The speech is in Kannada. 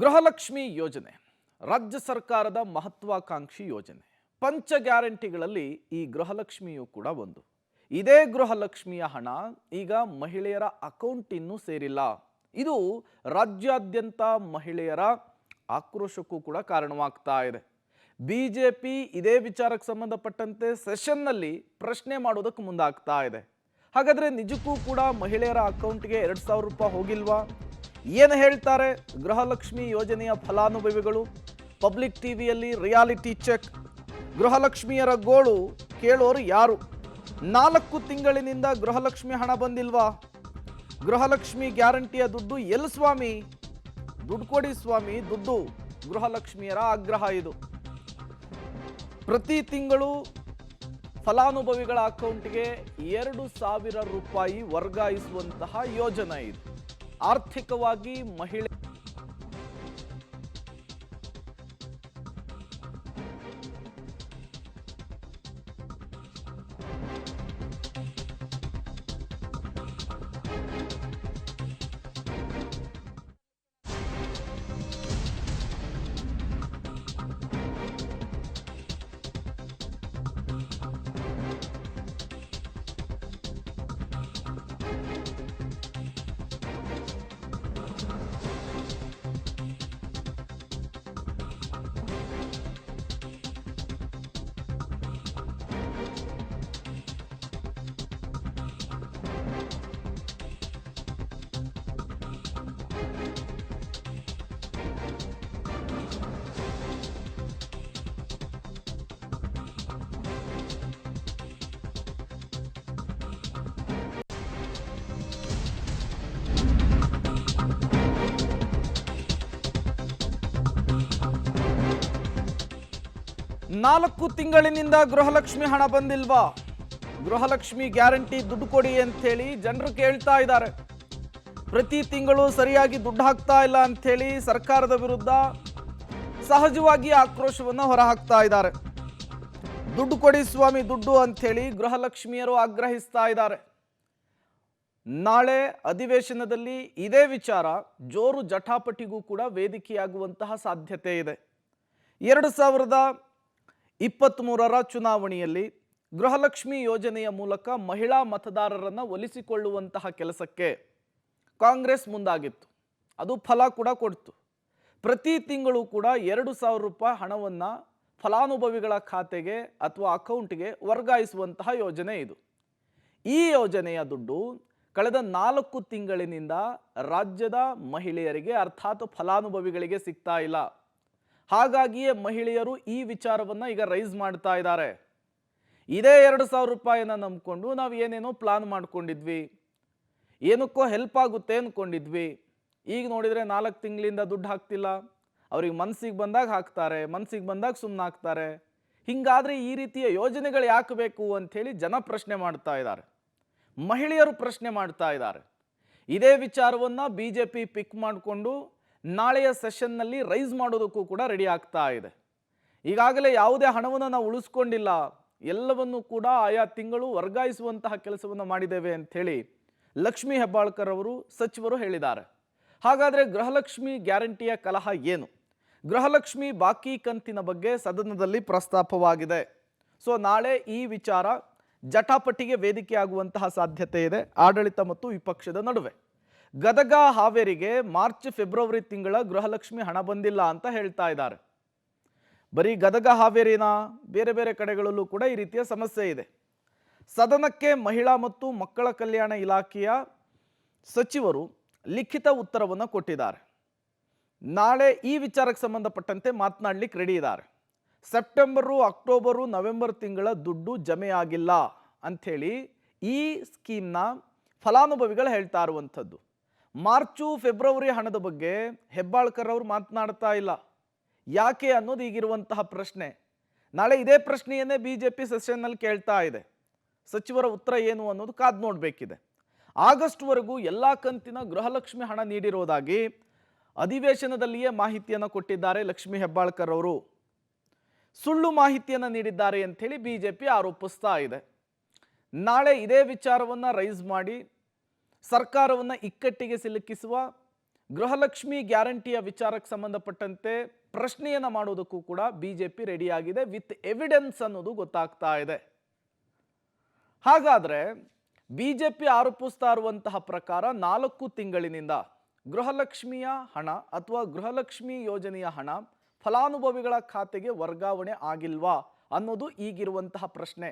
ಗೃಹಲಕ್ಷ್ಮಿ ಯೋಜನೆ ರಾಜ್ಯ ಸರ್ಕಾರದ ಮಹತ್ವಾಕಾಂಕ್ಷಿ ಯೋಜನೆ. ಪಂಚ ಗ್ಯಾರಂಟಿಗಳಲ್ಲಿ ಈ ಗೃಹಲಕ್ಷ್ಮಿಯು ಕೂಡ ಒಂದು. ಇದೇ ಗೃಹಲಕ್ಷ್ಮಿಯ ಹಣ ಈಗ ಮಹಿಳೆಯರ ಅಕೌಂಟ್ ಇನ್ನೂ ಸೇರಿಲ್ಲ. ಇದು ರಾಜ್ಯಾದ್ಯಂತ ಮಹಿಳೆಯರ ಆಕ್ರೋಶಕ್ಕೂ ಕೂಡ ಕಾರಣವಾಗ್ತಾ ಇದೆ. ಬಿಜೆಪಿ ಇದೇ ವಿಚಾರಕ್ಕೆ ಸಂಬಂಧಪಟ್ಟಂತೆ ಸೆಷನ್ನಲ್ಲಿ ಪ್ರಶ್ನೆ ಮಾಡೋದಕ್ಕೆ ಮುಂದಾಗ್ತಾ ಇದೆ. ಹಾಗಾದ್ರೆ ನಿಜಕ್ಕೂ ಕೂಡ ಮಹಿಳೆಯರ ಅಕೌಂಟ್ಗೆ 2,000 ರೂಪಾಯಿ ಹೋಗಿಲ್ವಾ? ಏನು ಹೇಳ್ತಾರೆ ಗೃಹಲಕ್ಷ್ಮಿ ಯೋಜನೆಯ ಫಲಾನುಭವಿಗಳು? ಪಬ್ಲಿಕ್ ಟಿವಿಯಲ್ಲಿ ರಿಯಾಲಿಟಿ ಚೆಕ್. ಗೃಹಲಕ್ಷ್ಮಿಯರ ಗೋಳು ಕೇಳೋರು ಯಾರು? 4 ತಿಂಗಳಿನಿಂದ ಗೃಹಲಕ್ಷ್ಮಿ ಹಣ ಬಂದಿಲ್ವಾ? ಗೃಹಲಕ್ಷ್ಮಿ ಗ್ಯಾರಂಟಿಯ ದುಡ್ಡು ಎಲ್ಲಿ ಸ್ವಾಮಿ? ದುಡ್ಡು ಕೊಡಿ ಸ್ವಾಮಿ, ದುಡ್ಡು. ಗೃಹಲಕ್ಷ್ಮಿಯರ ಆಗ್ರಹ ಇದು. ಪ್ರತಿ ತಿಂಗಳು ಫಲಾನುಭವಿಗಳ ಅಕೌಂಟ್ಗೆ 2,000 ರೂಪಾಯಿ ವರ್ಗಾಯಿಸುವಂತಹ ಯೋಜನೆ ಇದು. ಆರ್ಥಿಕವಾಗಿ ಮಹಿಳೆ 4 ತಿಂಗಳಿನಿಂದ ಗೃಹಲಕ್ಷ್ಮಿ ಹಣ ಬಂದಿಲ್ವಾ? ಗೃಹಲಕ್ಷ್ಮಿ ಗ್ಯಾರಂಟಿ ದುಡ್ಡು ಕೊಡಿ ಅಂತೇಳಿ ಜನರು ಕೇಳ್ತಾ ಇದ್ದಾರೆ. ಪ್ರತಿ ತಿಂಗಳು ಸರಿಯಾಗಿ ದುಡ್ಡು ಹಾಕ್ತಾ ಇಲ್ಲ ಅಂಥೇಳಿ ಸರ್ಕಾರದ ವಿರುದ್ಧ ಸಹಜವಾಗಿ ಆಕ್ರೋಶವನ್ನು ಹೊರಹಾಕ್ತಾ ಇದ್ದಾರೆ. ದುಡ್ಡು ಕೊಡಿ ಸ್ವಾಮಿ, ದುಡ್ಡು ಅಂಥೇಳಿ ಗೃಹಲಕ್ಷ್ಮಿಯರು ಆಗ್ರಹಿಸ್ತಾ ಇದ್ದಾರೆ. ನಾಳೆ ಅಧಿವೇಶನದಲ್ಲಿ ಇದೇ ವಿಚಾರ ಜೋರು ಜಟಾಪಟಿಗೂ ಕೂಡ ವೇದಿಕೆಯಾಗುವಂತಹ ಸಾಧ್ಯತೆ ಇದೆ. 2023ರ ಚುನಾವಣೆಯಲ್ಲಿ ಗೃಹಲಕ್ಷ್ಮಿ ಯೋಜನೆಯ ಮೂಲಕ ಮಹಿಳಾ ಮತದಾರರನ್ನು ಒಲಿಸಿಕೊಳ್ಳುವಂತಹ ಕೆಲಸಕ್ಕೆ ಕಾಂಗ್ರೆಸ್ ಮುಂದಾಗಿತ್ತು. ಅದು ಫಲ ಕೂಡ ಕೊಡ್ತು. ಪ್ರತಿ ತಿಂಗಳು ಕೂಡ 2,000 ರೂಪಾಯಿ ಹಣವನ್ನು ಫಲಾನುಭವಿಗಳ ಖಾತೆಗೆ ಅಥವಾ ಅಕೌಂಟ್ಗೆ ವರ್ಗಾಯಿಸುವಂತಹ ಯೋಜನೆ ಇದು. ಈ ಯೋಜನೆಯ ದುಡ್ಡು ಕಳೆದ 4 ತಿಂಗಳಿನಿಂದ ರಾಜ್ಯದ ಮಹಿಳೆಯರಿಗೆ ಅರ್ಥಾತ್ ಫಲಾನುಭವಿಗಳಿಗೆ ಸಿಗ್ತಾ ಇಲ್ಲ. ಹಾಗಾಗಿಯೇ ಮಹಿಳೆಯರು ಈ ವಿಚಾರವನ್ನು ಈಗ ರೈಸ್ ಮಾಡ್ತಾ ಇದ್ದಾರೆ. ಇದೇ 2,000 ರೂಪಾಯಿನ ನಂಬಿಕೊಂಡು ನಾವು ಏನೇನೋ ಪ್ಲಾನ್ ಮಾಡ್ಕೊಂಡಿದ್ವಿ, ಏನಕ್ಕೋ ಹೆಲ್ಪ್ ಆಗುತ್ತೆ ಅಂದ್ಕೊಂಡಿದ್ವಿ. ಈಗ ನೋಡಿದರೆ 4 ತಿಂಗಳಿಂದ ದುಡ್ಡು ಹಾಕ್ತಿಲ್ಲ. ಅವ್ರಿಗೆ ಮನಸ್ಸಿಗೆ ಬಂದಾಗ ಹಾಕ್ತಾರೆ, ಮನಸ್ಸಿಗೆ ಬಂದಾಗ ಸುಮ್ಮನೆ ಹಾಕ್ತಾರೆ. ಹಿಂಗಾದರೆ ಈ ರೀತಿಯ ಯೋಜನೆಗಳು ಯಾಕೆ ಬೇಕು ಅಂಥೇಳಿ ಜನ ಪ್ರಶ್ನೆ ಮಾಡ್ತಾ ಇದ್ದಾರೆ, ಮಹಿಳೆಯರು ಪ್ರಶ್ನೆ ಮಾಡ್ತಾ ಇದ್ದಾರೆ. ಇದೇ ವಿಚಾರವನ್ನು BJP ಪಿಕ್ ಮಾಡಿಕೊಂಡು ನಾಳೆಯ ಸೆಷನ್ನಲ್ಲಿ ರೈಸ್ ಮಾಡೋದಕ್ಕೂ ಕೂಡ ರೆಡಿ ಆಗ್ತಾ ಇದೆ. ಈಗಾಗಲೇ ಯಾವುದೇ ಹಣವನ್ನು ನಾವು ಉಳಿಸ್ಕೊಂಡಿಲ್ಲ, ಎಲ್ಲವನ್ನೂ ಕೂಡ ಆಯಾ ತಿಂಗಳು ವರ್ಗಾಯಿಸುವಂತಹ ಕೆಲಸವನ್ನು ಮಾಡಿದ್ದೇವೆ ಅಂಥೇಳಿ ಲಕ್ಷ್ಮೀ ಹೆಬ್ಬಾಳ್ಕರ್ ಅವರು ಸಚಿವರು ಹೇಳಿದ್ದಾರೆ. ಹಾಗಾದರೆ ಗೃಹಲಕ್ಷ್ಮಿ ಗ್ಯಾರಂಟಿಯ ಕಲಹ ಏನು? ಗೃಹಲಕ್ಷ್ಮಿ ಬಾಕಿ ಕಂತಿನ ಬಗ್ಗೆ ಸದನದಲ್ಲಿ ಪ್ರಸ್ತಾಪವಾಗಿದೆ. ಸೊ ನಾಳೆ ಈ ವಿಚಾರ ಜಟಾಪಟಿಗೆ ವೇದಿಕೆಯಾಗುವಂತಹ ಸಾಧ್ಯತೆ ಇದೆ ಆಡಳಿತ ಮತ್ತು ವಿಪಕ್ಷದ ನಡುವೆ. ಗದಗ ಹಾವೇರಿಗೆ ಮಾರ್ಚ್ ಫೆಬ್ರವರಿ ತಿಂಗಳ ಗೃಹಲಕ್ಷ್ಮಿ ಹಣ ಬಂದಿಲ್ಲ ಅಂತ ಹೇಳ್ತಾ ಇದ್ದಾರೆ. ಬರೀ ಗದಗ ಹಾವೇರಿನ ಬೇರೆ ಬೇರೆ ಕಡೆಗಳಲ್ಲೂ ಕೂಡ ಈ ರೀತಿಯ ಸಮಸ್ಯೆ ಇದೆ. ಸದನಕ್ಕೆ ಮಹಿಳಾ ಮತ್ತು ಮಕ್ಕಳ ಕಲ್ಯಾಣ ಇಲಾಖೆಯ ಸಚಿವರು ಲಿಖಿತ ಉತ್ತರವನ್ನು ಕೊಟ್ಟಿದ್ದಾರೆ. ನಾಳೆ ಈ ವಿಚಾರಕ್ಕೆ ಸಂಬಂಧಪಟ್ಟಂತೆ ಮಾತನಾಡಲಿಕ್ಕೆ ರೆಡಿ ಇದ್ದಾರೆ. ಸೆಪ್ಟೆಂಬರು, ಅಕ್ಟೋಬರು, ನವೆಂಬರ್ ತಿಂಗಳ ದುಡ್ಡು ಜಮೆಯಾಗಿಲ್ಲ ಅಂಥೇಳಿ ಈ ಸ್ಕೀಮ್ನ ಫಲಾನುಭವಿಗಳು ಹೇಳ್ತಾ ಇರುವಂಥದ್ದು. ಮಾರ್ಚು ಫೆಬ್ರವರಿ ಹಣದ ಬಗ್ಗೆ ಹೆಬ್ಬಾಳ್ಕರ್ ಅವರು ಮಾತನಾಡ್ತಾ ಇಲ್ಲ. ಯಾಕೆ ಅನ್ನೋದು ಈಗಿರುವಂತಹ ಪ್ರಶ್ನೆ. ನಾಳೆ ಇದೇ ಪ್ರಶ್ನೆಯನ್ನೇ BJP ಸೆಷನ್ನಲ್ಲಿ ಕೇಳ್ತಾ ಇದೆ. ಸಚಿವರ ಉತ್ತರ ಏನು ಅನ್ನೋದು ಕಾದು ನೋಡಬೇಕಿದೆ. ಆಗಸ್ಟ್ವರೆಗೂ ಎಲ್ಲ ಕಂತಿನ ಗೃಹಲಕ್ಷ್ಮಿ ಹಣ ನೀಡಿರೋದಾಗಿ ಅಧಿವೇಶನದಲ್ಲಿಯೇ ಮಾಹಿತಿಯನ್ನು ಕೊಟ್ಟಿದ್ದಾರೆ ಲಕ್ಷ್ಮೀ ಹೆಬ್ಬಾಳ್ಕರ್ ಅವರು. ಸುಳ್ಳು ಮಾಹಿತಿಯನ್ನು ನೀಡಿದ್ದಾರೆ ಅಂಥೇಳಿ BJP ಆರೋಪಿಸ್ತಾ ಇದೆ. ನಾಳೆ ಇದೇ ವಿಚಾರವನ್ನು ರೈಸ್ ಮಾಡಿ ಸರ್ಕಾರವನ್ನು ಇಕ್ಕಟ್ಟಿಗೆ ಸಿಲುಕಿಸುವ ಗೃಹಲಕ್ಷ್ಮಿ ಗ್ಯಾರಂಟಿಯ ವಿಚಾರಕ್ಕೆ ಸಂಬಂಧಪಟ್ಟಂತೆ ಪ್ರಶ್ನೆಯನ್ನ ಮಾಡೋದಕ್ಕೂ ಕೂಡ ಬಿಜೆಪಿ ರೆಡಿಯಾಗಿದೆ ವಿತ್ ಎವಿಡೆನ್ಸ್ ಅನ್ನೋದು ಗೊತ್ತಾಗ್ತಾ ಇದೆ. ಹಾಗಾದ್ರೆ ಬಿಜೆಪಿ ಆರೋಪಿಸ್ತಾ ಇರುವಂತಹ ಪ್ರಕಾರ 4 ತಿಂಗಳಿನಿಂದ ಗೃಹಲಕ್ಷ್ಮಿಯ ಹಣ ಅಥವಾ ಗೃಹಲಕ್ಷ್ಮಿ ಯೋಜನೆಯ ಹಣ ಫಲಾನುಭವಿಗಳ ಖಾತೆಗೆ ವರ್ಗಾವಣೆ ಆಗಿಲ್ವಾ ಅನ್ನೋದು ಈಗಿರುವಂತಹ ಪ್ರಶ್ನೆ.